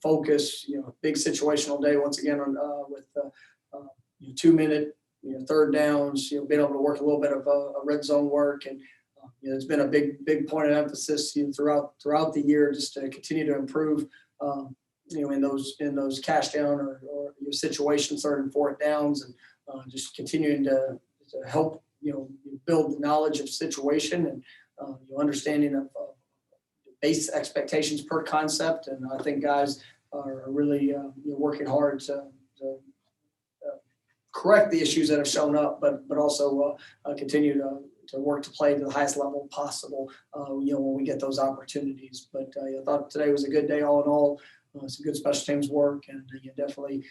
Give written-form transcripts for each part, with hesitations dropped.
focus, big situational day once again with 2-minute, third downs, being able to work a little bit of a red zone work. And it's been a big point of emphasis throughout the year, just to continue to improve, in those cash down or situations, third and fourth downs, and just continuing to help build the knowledge of situation and understanding of base expectations per concept. And I think guys are really working hard to correct the issues that have shown up, but also continue to work to play to the highest level possible, when we get those opportunities. But I thought today was a good day all in all. Some good special teams work, and definitely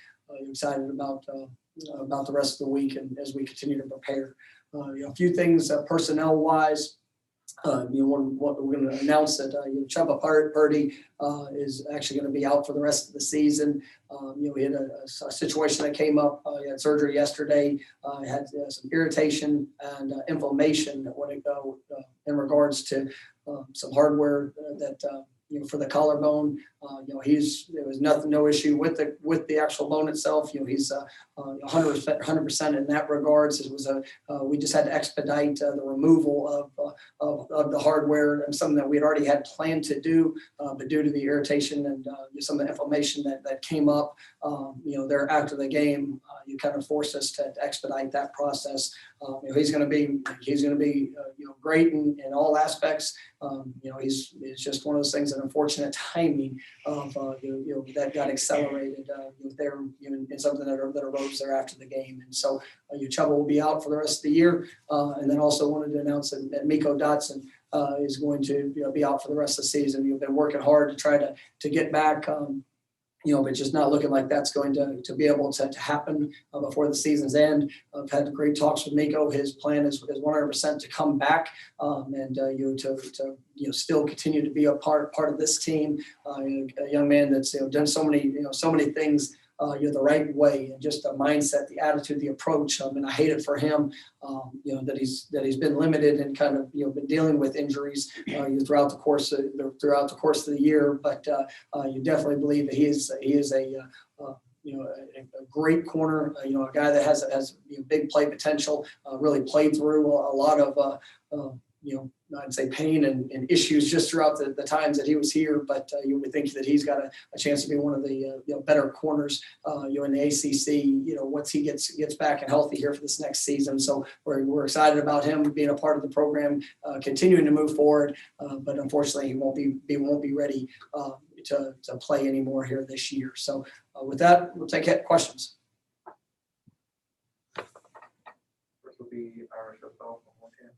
excited about the rest of the week and as we continue to prepare. A few things personnel wise. What we're going to announce that Chubba Purdy is actually going to be out for the rest of the season. We had a situation that came up. He had surgery yesterday. Had some irritation and inflammation in regards to some hardware that for the collarbone. There was no issue with the actual bone itself. He's 100% in that regards. It was we just had to expedite the removal of the hardware, and something that we had already had planned to do, but due to the irritation and some of the inflammation that came up, there after the game, you kind of forced us to expedite that process. He's going to be great in all aspects. He's just one of those things, an unfortunate timing of that got accelerated there in something that arose there after the game. And so Chubba will be out for the rest of the year. And then also wanted to announce that Meiko Dotson is going to be out for the rest of the season. You've been working hard to try to get back, but just not looking like that's going to be able to happen before the season's end. I've had great talks with Meiko. His plan is 100% to come back and to still continue to be a part of this team. A young man that's done so many things the right way, and just the mindset, the attitude, the approach. And I hate it for him, that he's been limited and kind of been dealing with injuries throughout the course of the year. But you definitely believe that he is a great corner, a guy that has big play potential, really played through a lot of I'd say pain and issues just throughout the times that he was here. But you would think that he's got a chance to be one of the better corners in the ACC. Once he gets back and healthy here for this next season. So we're excited about him being a part of the program, continuing to move forward. But unfortunately, he won't be ready to play anymore here this year. So with that, we'll take questions. First will be Irish football from Warchant.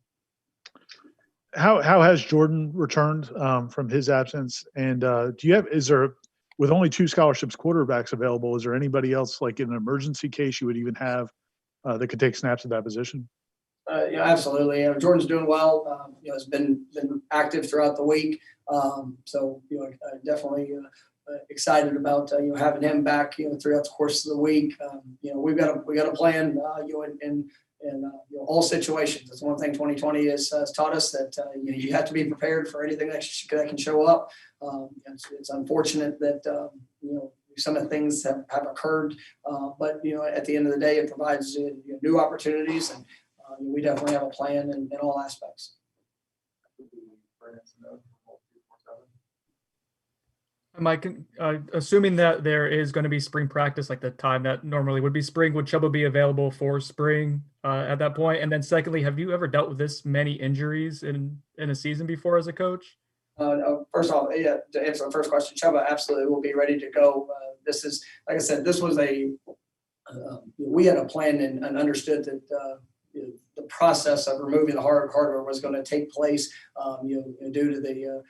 How has Jordan returned from his absence? And with only 2 scholarships quarterbacks available, is there anybody else, like in an emergency case, you would even have that could take snaps at that position? Absolutely. Jordan's doing well. Has been active throughout the week. So definitely excited about having him back throughout the course of the week. We've got a plan in all situations. That's one thing 2020 has taught us, that you have to be prepared for anything that can show up. It's unfortunate that some of the things have occurred, but at the end of the day, it provides new opportunities, and we definitely have a plan in all aspects. Mike, assuming that there is going to be spring practice, like the time that normally would be spring, would Chubba be available for spring at that point? And then secondly, have you ever dealt with this many injuries in a season before as a coach? First off, to answer the first question, Chubba absolutely will be ready to go. This is, like I said, this was we had a plan and understood that the process of removing the hardware was going to take place due to the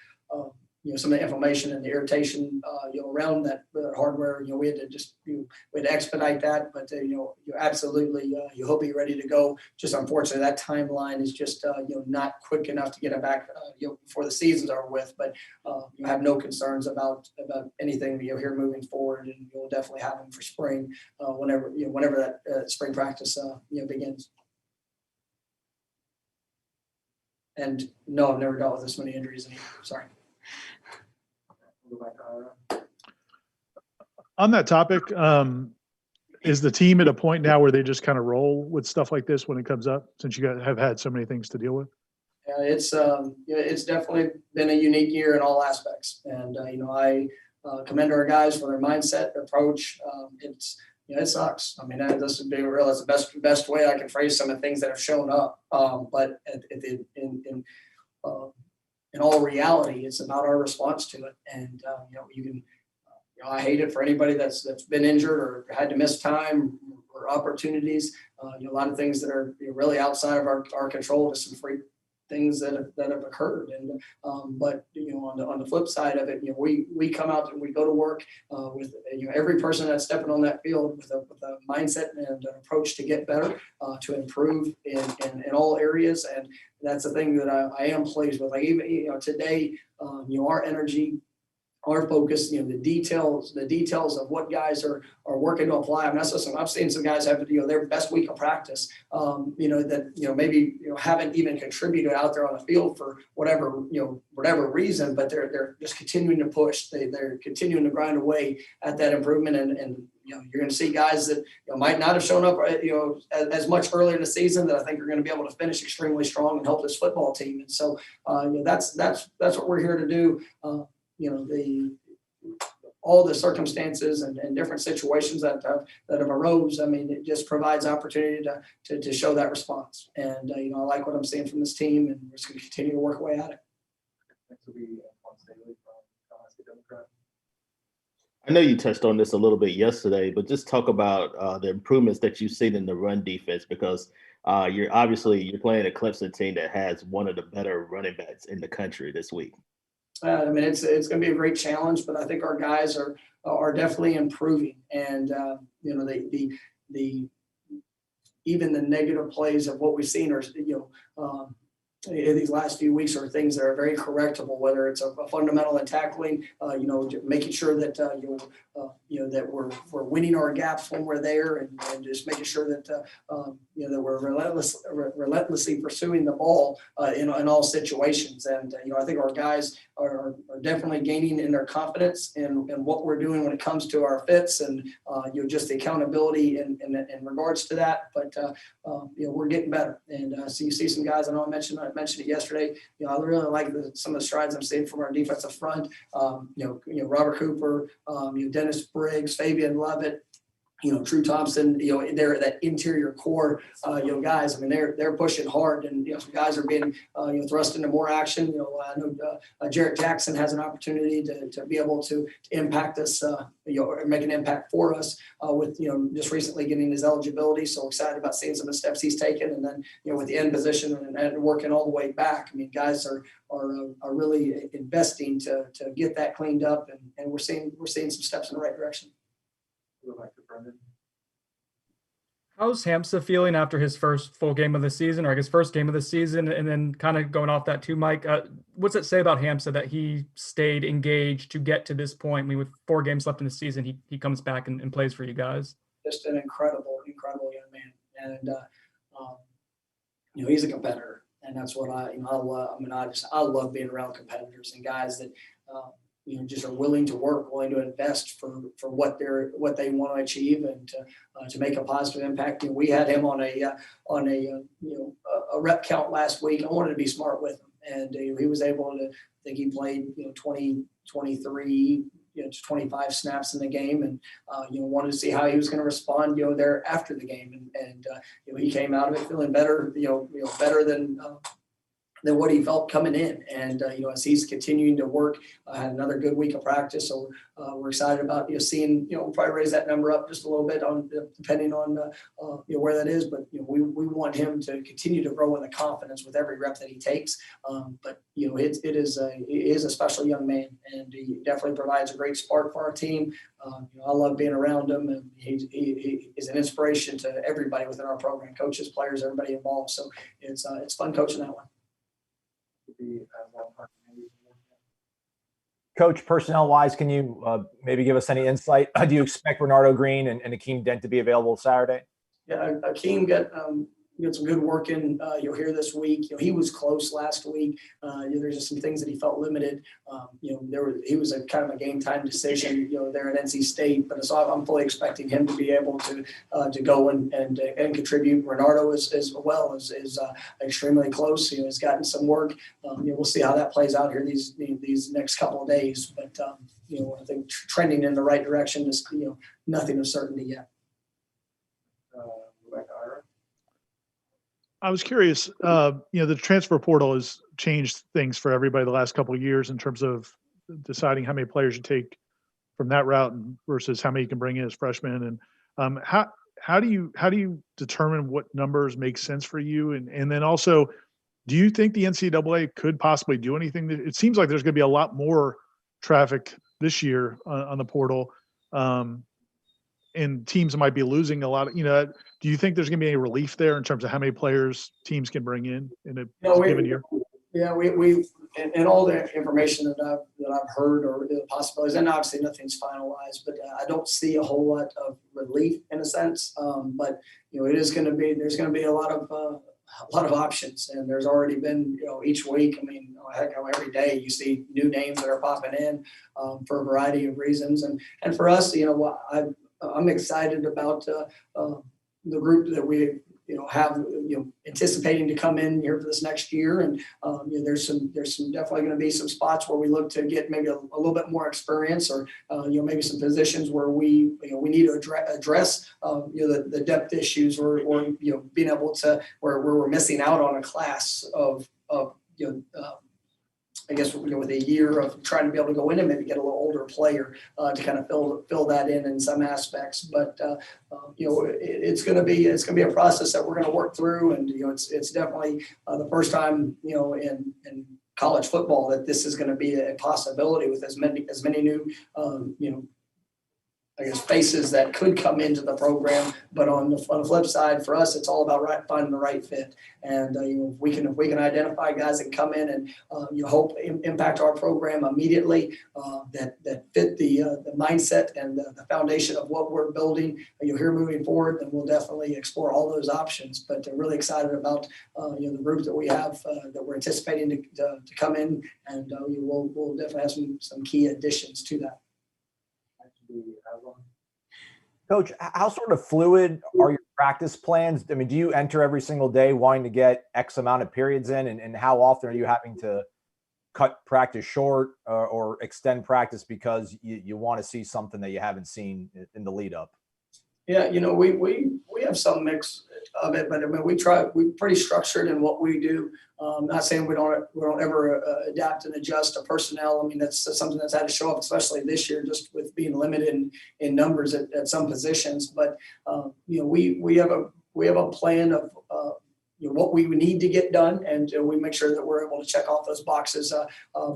some of the inflammation and the irritation around that hardware. We had to expedite that, but absolutely he'll be ready to go. Just unfortunately that timeline is just not quick enough to get it back before the season's over with. But you have no concerns about anything here moving forward, and you'll definitely have him for spring whenever that spring practice begins. And no, I've never dealt with this many injuries anymore. Sorry. On that topic, is the team at a point now where they just kind of roll with stuff like this when it comes up, since you guys have had so many things to deal with? Yeah, it's definitely been a unique year in all aspects, and I commend our guys for their mindset, their approach. It sucks. I mean, this is being real. That's the best way I can phrase some of the things that have shown up. But in all reality, it's about our response to it. And you can. I hate it for anybody that's been injured or had to miss time or opportunities. A lot of things that are really outside of our control. Just some freak things that have occurred. And but on the flip side of it, we come out and we go to work with every person that's stepping on that field with a mindset and an approach to get better, to improve in all areas. And that's the thing that I am pleased with. Like even today, our energy, our focus, the details of what guys are working to apply. I mean, I've seen some guys have their best week of practice, that maybe haven't even contributed out there on the field for whatever reason, but they're just continuing to push. They're continuing to grind away at that improvement, and you're going to see guys that might not have shown up as much earlier in the season that I think are going to be able to finish extremely strong and help this football team. And so that's what we're here to do. All the circumstances and different situations that have arose. I mean, it just provides opportunity to show that response. And I like what I'm seeing from this team, and we're just going to continue to work away at it. Next will be Staley from Hamsa Democrat. I know you touched on this a little bit yesterday, but just talk about the improvements that you've seen in the run defense, because you're playing a Clemson team that has one of the better running backs in the country this week. I mean, it's going to be a great challenge, but I think our guys are definitely improving, and even the negative plays of what we've seen are in these last few weeks are things that are very correctable, whether it's a fundamental in tackling, making sure that that we're winning our gaps when we're there, and just making sure that that we're relentlessly pursuing the ball in all situations. And I think our guys are definitely gaining in their confidence in what we're doing when it comes to our fits, and just the accountability in regards to that. But we're getting better, and so you see some guys. I know I mentioned it yesterday. I really like some of the strides I'm seeing from our defensive front. Robert Cooper, Dennis Briggs, Fabian Lovett, Drew Thompson, they're that interior core, guys. I mean, they're pushing hard, and some guys are being thrust into more action. I know Jarrett Jackson has an opportunity to be able to impact us, or make an impact for us with just recently getting his eligibility. So excited about seeing some of the steps he's taken, and then with the end position and working all the way back. I mean, guys are really investing to get that cleaned up, and we're seeing some steps in the right direction. Go back to Brendan. How's Hamsa feeling after his first full game of the season, or I guess first game of the season? And then kind of going off that too, Mike, what's it say about Hamsa that he stayed engaged to get to this point? I mean, with 4 games left in the season, he comes back and plays for you guys. Just an incredible young man. And, he's a competitor, and that's what I love. I love being around competitors and guys that, just are willing to work, willing to invest for what they want to achieve, and to make a positive impact. We had him on a rep count last week. I wanted to be smart with him, and he was able to. I think he played 23 to 25 snaps in the game, and wanted to see how he was going to respond there after the game, and he came out of it feeling better, better than what he felt coming in. And, as he's continuing to work, had another good week of practice. So we're excited about, seeing, we'll probably raise that number up just a little bit depending on, where that is. But, we want him to continue to grow in the confidence with every rep that he takes. But, he is a special young man, and he definitely provides a great spark for our team. I love being around him, and he is an inspiration to everybody within our program, coaches, players, everybody involved. So it's fun coaching that one. Coach, personnel-wise, can you maybe give us any insight? Do you expect Renardo Green and Akeem Dent to be available Saturday? Yeah, Akeem got we got some good work in, you'll hear this week. He was close last week. There's just some things that he felt limited. He was a kind of a game time decision, there at NC State, but so I'm fully expecting him to be able to go and contribute. Bernardo as well is extremely close. He's gotten some work. We'll see how that plays out here these next couple of days, but I think trending in the right direction. Just nothing of certainty yet. Go back to Ira. I was curious, the transfer portal has changed things for everybody the last couple of years in terms of deciding how many players you take from that route versus how many you can bring in as freshmen. And how do you determine what numbers make sense for you? And then also, do you think the NCAA could possibly do anything? It seems like there's going to be a lot more traffic this year on the portal. And teams might be losing a lot of, do you think there's going to be any relief there in terms of how many players teams can bring in a given year? Yeah, we and all the information that I've heard or the possibilities, and obviously nothing's finalized, but I don't see a whole lot of relief in a sense. But there's going to be a lot of options, and there's already been each week. I mean, heck, every day you see new names that are popping in for a variety of reasons, and for us, I'm excited about the group that we have anticipating to come in here for this next year, and there's some definitely going to be some spots where we look to get maybe a little bit more experience, or maybe some positions where we need to address the depth issues, or being able to where we're missing out on a class of I guess with a year of trying to be able to go in and maybe get a little older player to kind of fill that in some aspects. But it's going to be a process that we're going to work through, and it's definitely the first time in college football that this is going to be a possibility with as many new I guess faces that could come into the program. But on the flip side, for us, it's all about finding the right fit. And if we can identify guys that come in and hope impact our program immediately, that fit the mindset and the foundation of what we're building, here moving forward, then we'll definitely explore all those options. But really excited about the group that we have that we're anticipating to come in, and we'll definitely have some key additions to that. Coach, how sort of fluid are your practice plans? I mean, do you enter every single day wanting to get X amount of periods in, and how often are you having to cut practice short or extend practice because you want to see something that you haven't seen in the lead up? Yeah, we have some mix of it, but I mean, we're pretty structured in what we do. Not saying we don't ever adapt and adjust to personnel. I mean, that's something that's had to show up, especially this year, just with being limited in numbers at some positions. But we have a plan of what we need to get done, and we make sure that we're able to check off those boxes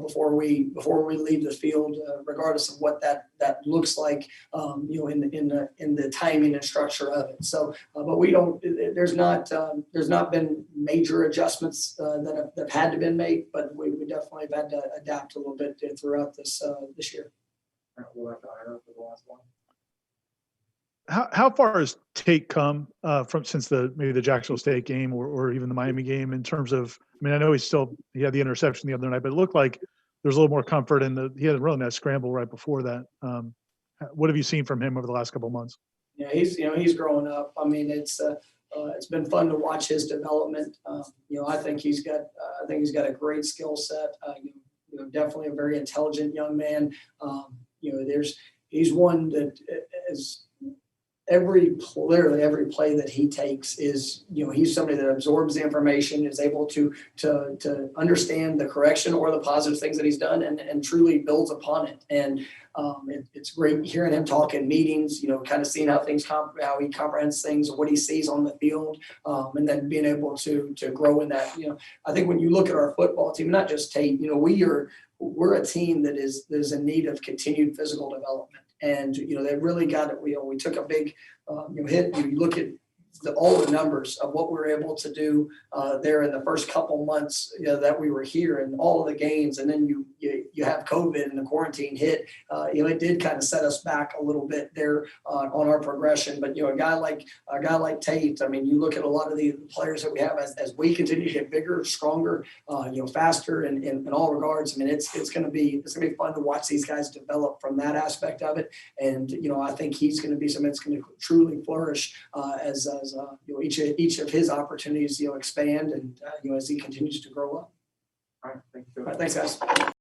before we leave the field, regardless of what that looks like, in the timing and structure of it. So, but we don't. There's not been major adjustments that have had to been made, but we definitely have had to adapt a little bit throughout this year. We'll have to Ira for the last one. How far has Tate come since maybe the Jacksonville State game or even the Miami game in terms of? I mean, I know he had the interception the other night, but it looked like there's a little more comfort he had a really nice scramble right before that. What have you seen from him over the last couple of months? Yeah, he's growing up. I mean, it's been fun to watch his development. I think he's got a great skill set. Definitely a very intelligent young man. He's one that is. Literally every play that he takes is, he's somebody that absorbs the information, is able to understand the correction or the positive things that he's done, and truly builds upon it. And it's great hearing him talk in meetings, kind of seeing how he comprehends things, what he sees on the field, and then being able to grow in that. I think when you look at our football team, not just Tate, we're a team that is in need of continued physical development. And, they really got it. We took a big hit. You look at all the numbers of what we were able to do there in the first couple months, that we were here, and all of the games, and then you have COVID and the quarantine hit. It did kind of set us back a little bit there on our progression. But a guy like Tate, I mean, you look at a lot of the players that we have as we continue to get bigger, stronger, faster in all regards. I mean, it's going to be fun to watch these guys develop from that aspect of it. And I think he's going to be something that's going to truly flourish as each of his opportunities expand and as he continues to grow up. All right, thank you. All right, thanks, guys.